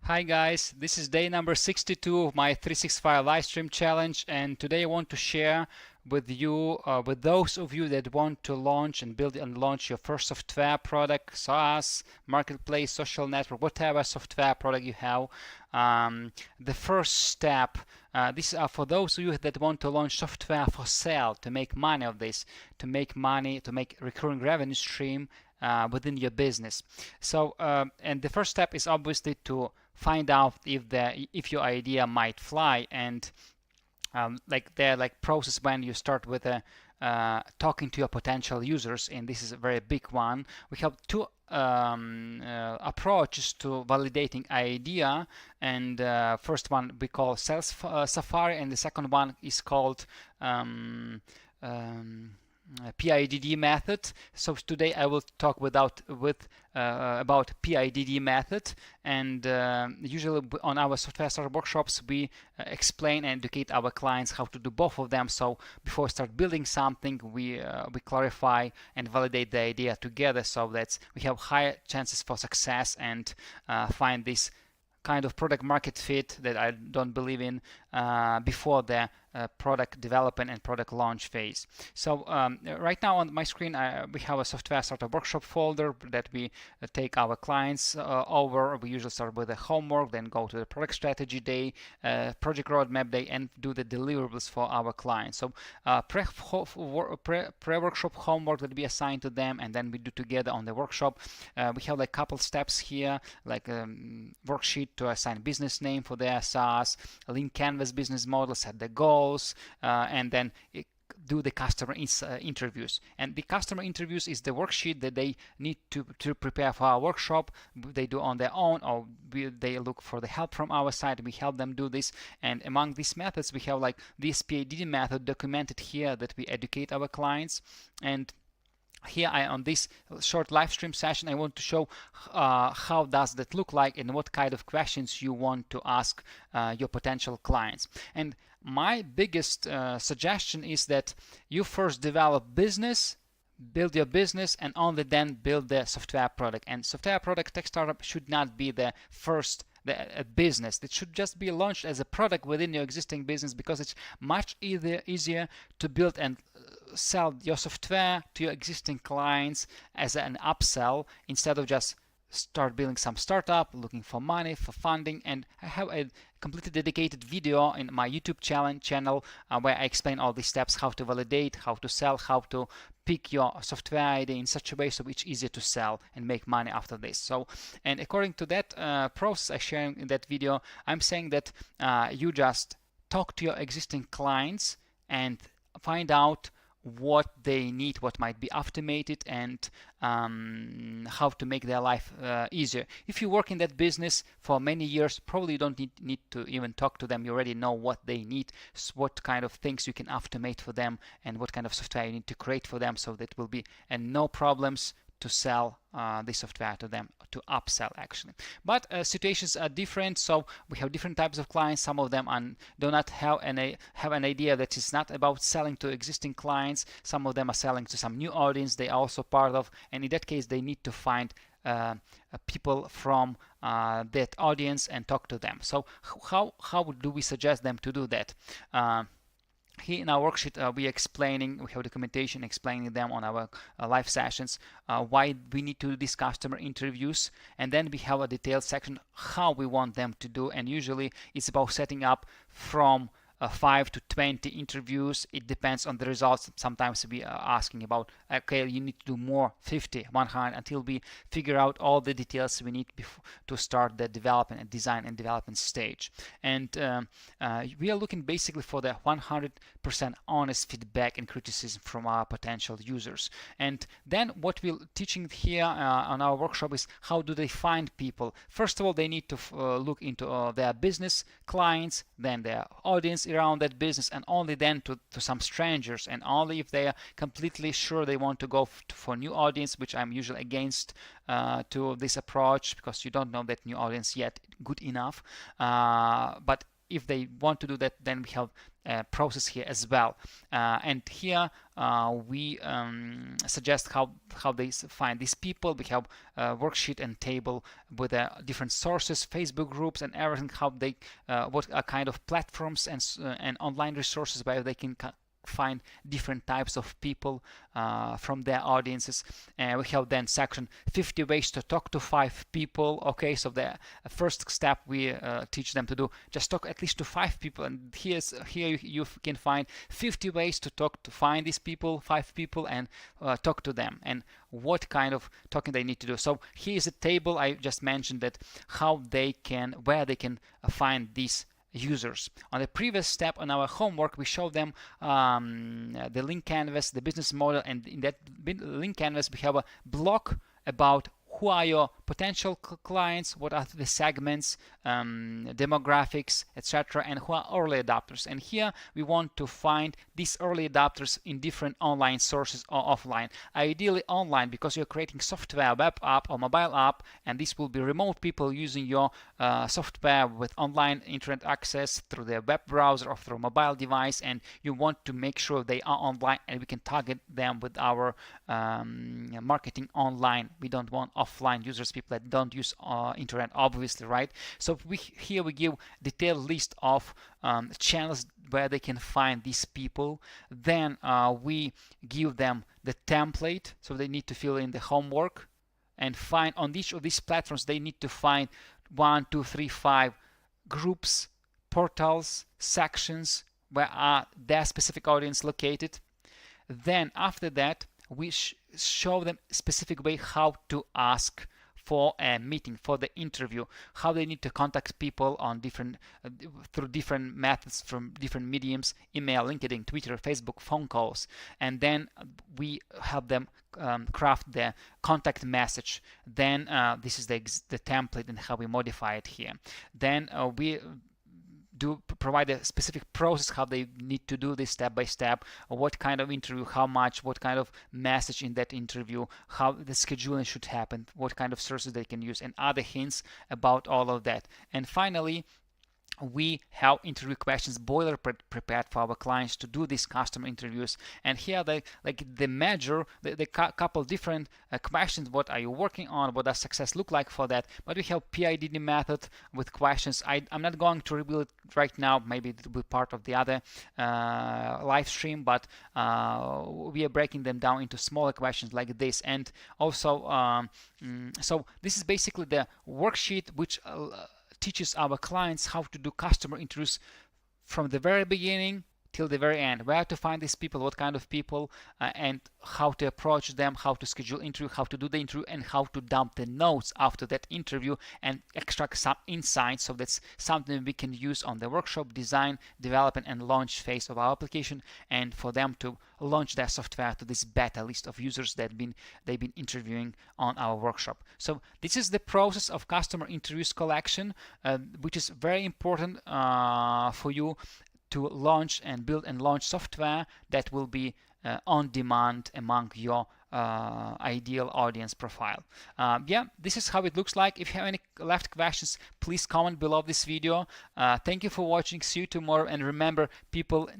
Hi guys, this is day number 62 of my 365 Livestream challenge, and today I want to share with you, with those of you that want to launch and build and launch your first software product, SaaS, marketplace, social network, whatever software product you have. The first step, this are for those of you that want to launch software for sale, to make money of this, to make money, to make recurring revenue stream within your business. So, and the first step is obviously to find out if your idea might fly, and like the process when you start with talking to your potential users, and this is a very big one. We have two approaches to validating idea, and first one we call sales safari, and the second one is called PIDD method. So today I will talk about PIDD method, and usually on our software startup workshops we explain and educate our clients how to do both of them. So before we start building something, we clarify and validate the idea together, so that we have higher chances for success and find this kind of product market fit that I don't believe in before the product development and product launch phase. So right now on my screen we have a software startup workshop folder that we take our clients over. We usually start with the homework, then go to the product strategy day, project roadmap day, and do the deliverables for our clients. So pre-workshop homework that we assign to them, and then we do together on the workshop. We have like couple steps here, like worksheet to assign business name for their SaaS, link canvas business model, set the goals, and then do the customer interviews. And the customer interviews is the worksheet that they need to prepare for our workshop. They do on their own, or they look for the help from our side. We help them do this. And among these methods, we have like this PIDD method documented here that we educate our clients. And here on this short live stream session, I want to show how does that look like and what kind of questions you want to ask your potential clients. And my biggest suggestion is that you first develop business, build your business, and only then build the software product. And software product tech startup should not be the first business. It should just be launched as a product within your existing business, because it's much easier to build and sell your software to your existing clients as an upsell, instead of just start building some startup, looking for money, for funding. And I have a completely dedicated video in my YouTube channel where I explain all these steps: how to validate, how to sell, how to pick your software idea in such a way so it's easier to sell and make money after this. So, and according to that process I share in that video, I'm saying that you just talk to your existing clients and find out what they need, what might be automated, and how to make their life easier. If you work in that business for many years, probably you don't need to even talk to them. You already know what they need, what kind of things you can automate for them, and what kind of software you need to create for them, so that will be no problems to sell the software to them, to upsell actually. But situations are different, so we have different types of clients. Some of them do not have an idea that is not about selling to existing clients. Some of them are selling to some new audience they are also part of, and in that case they need to find people from that audience and talk to them. So how do we suggest them to do that? Here in our worksheet, we have documentation explaining them on our live sessions, why we need to do these customer interviews, and then we have a detailed section how we want them to do. And usually it's about setting up from 5 to 20 interviews. It depends on the results. Sometimes we are asking about, okay, you need to do more, 50, 100, until we figure out all the details we need to start the development and design and development stage. And we are looking basically for the 100% honest feedback and criticism from our potential users. And then what we're teaching here on our workshop is how do they find people. First of all, they need to look into their business clients, then their audience around that business, and only then to some strangers, and only if they are completely sure they want to go for new audience, which I'm usually against to this approach, because you don't know that new audience yet good enough. But if they want to do that, then we have a process here as well. And here we suggest how they find these people. We have a worksheet and table with different sources, Facebook groups, and everything. How they what kind of platforms and online resources where they can find different types of people from their audiences. And we have then section 50 ways to talk to 5 people. Okay, so the first step we teach them to do, just talk at least to 5 people, and here you can find 50 ways to find these people, 5 people, and talk to them, and what kind of talking they need to do. So here's a table I just mentioned, that where they can find these users. On the previous step on our homework, we showed them the link canvas, the business model, and in that link canvas we have a block about who are your potential clients, what are the segments, demographics, etc., and who are early adopters. And here we want to find these early adopters in different online sources or offline. Ideally online, because you're creating software, web app or mobile app, and this will be remote people using your software with online internet access through their web browser or through a mobile device, and you want to make sure they are online, and we can target them with our marketing online. We don't want offline users, people that don't use internet, obviously, right? So here we give detailed list of channels where they can find these people. Then we give them the template, so they need to fill in the homework and find on each of these platforms. They need to find 1, 2, 3, 5 groups, portals, sections where are their specific audience located. Then after that, we show them specific way how to ask for a meeting, for the interview, how they need to contact people on through different methods, from different mediums: email, LinkedIn, Twitter, Facebook, phone calls. And then we help them craft the contact message. Then this is the template and how we modify it here. Then we provide a specific process how they need to do this step by step, what kind of interview, how much, what kind of message in that interview, how the scheduling should happen, what kind of sources they can use, and other hints about all of that. And finally, we have interview questions boilerplate prepared for our clients to do these customer interviews. And here the couple different questions: what are you working on, what does success look like for that. But we have PIDD method with questions. I'm not going to reveal it right now, maybe it will be part of the other live stream, but we are breaking them down into smaller questions like this. And also so this is basically the worksheet which teaches our clients how to do customer interviews from the very beginning till the very end, where to find these people, what kind of people, and how to approach them, how to schedule interview, how to do the interview, and how to dump the notes after that interview and extract some insights. So that's something we can use on the workshop, design, development, and launch phase of our application, and for them to launch their software to this beta list of users that they've been interviewing on our workshop. So this is the process of customer interviews collection, which is very important for you to launch and build and launch software that will be on demand among your ideal audience profile. Yeah, this is how it looks like. If you have any left questions, please comment below this video. Thank you for watching. See you tomorrow, and remember, people